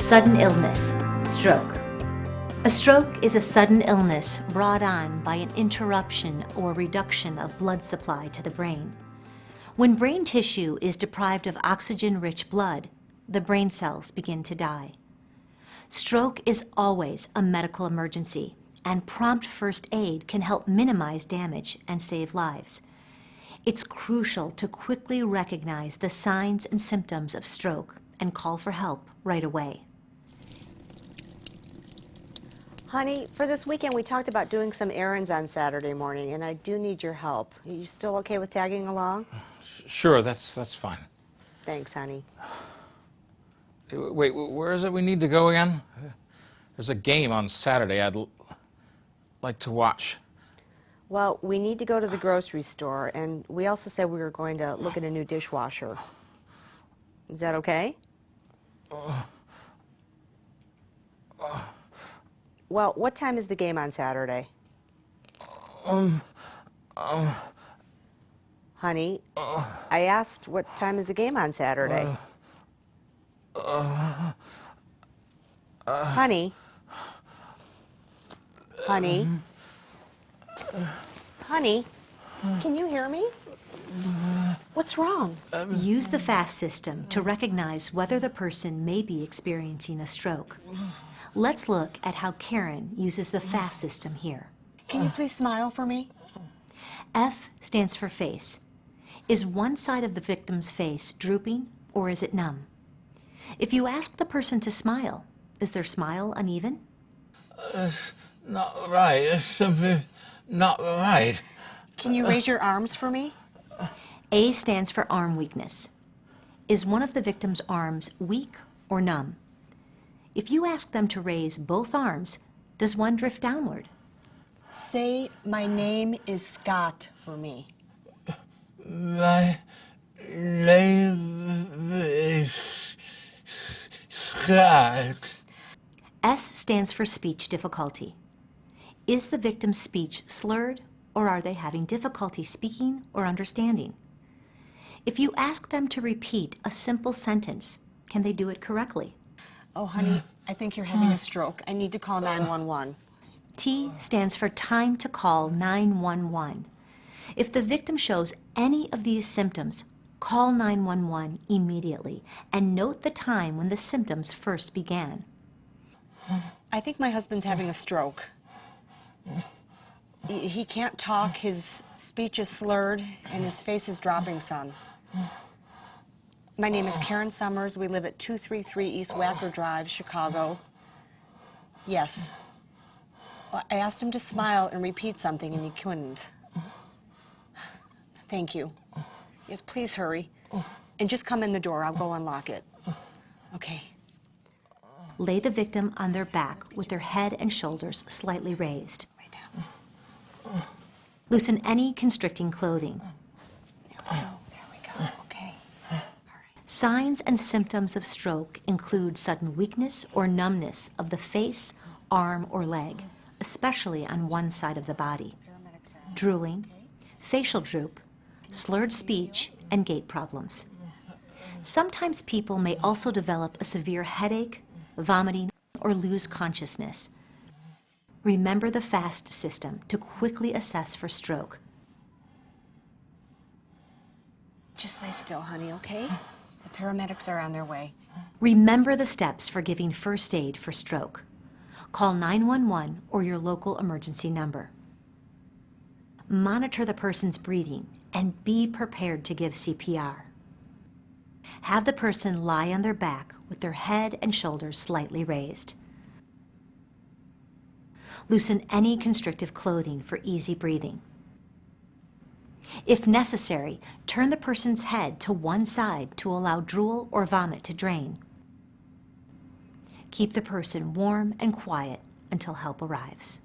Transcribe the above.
Sudden illness, stroke. A stroke is a sudden illness brought on by an interruption or reduction of blood supply to the brain. When brain tissue is deprived of oxygen-rich blood, the brain cells begin to die. Stroke is always a medical emergency, and prompt first aid can help minimize damage and save lives. It's crucial to quickly recognize the signs and symptoms of stroke and call for help right away. Honey, for this weekend we talked about doing some errands on Saturday morning, and I do need your help. Are you still okay with tagging along? Sure, that's fine. Thanks, honey. Wait, where is it we need to go again? There's a game on Saturday I'd like to watch. Well, we need to go to the grocery store, and we also said we were going to look at a new dishwasher. Is that okay? Well, what time is the game on Saturday? Honey, I asked what time is the game on Saturday? Honey? Honey? Honey? Can you hear me? What's wrong? Use the FAST system to recognize whether the person may be experiencing a stroke. Let's look at how Karen uses the FAST system here. Can you please smile for me? F stands for face. Is one side of the victim's face drooping or is it numb? If you ask the person to smile, is their smile uneven? It's not right. It's simply not right. Can you raise your arms for me? A stands for arm weakness. Is one of the victim's arms weak or numb? If you ask them to raise both arms, does one drift downward? Say, my name is Scott for me. My name is Scott. S stands for speech difficulty. Is the victim's speech slurred, or are they having difficulty speaking or understanding? If you ask them to repeat a simple sentence, can they do it correctly? Oh, honey, I think you're having a stroke. I need to call 911. T stands for time to call 911. If the victim shows any of these symptoms, call 911 immediately and note the time when the symptoms first began. I think my husband's having a stroke. He can't talk, his speech is slurred, and his face is dropping some. My name is Karen Summers. We live at 233 East Wacker Drive, Chicago. Yes. I asked him to smile and repeat something, and he couldn't. Thank you. Yes, please hurry. And just come in the door. I'll go unlock it. Okay. Lay the victim on their back with their head and shoulders slightly raised. Lay down. Loosen any constricting clothing. There we go. Okay. All right. Signs and symptoms of stroke include sudden weakness or numbness of the face, arm, or leg, especially on one side of the body, drooling, facial droop, slurred speech, and gait problems. Sometimes people may also develop a severe headache, vomiting, or lose consciousness. Remember the FAST system to quickly assess for stroke. Just lay still, honey, okay? The paramedics are on their way. Remember the steps for giving first aid for stroke. Call 911 or your local emergency number. Monitor the person's breathing and be prepared to give CPR. Have the person lie on their back with their head and shoulders slightly raised. Loosen any constrictive clothing for easy breathing. If necessary, turn the person's head to one side to allow drool or vomit to drain. Keep the person warm and quiet until help arrives.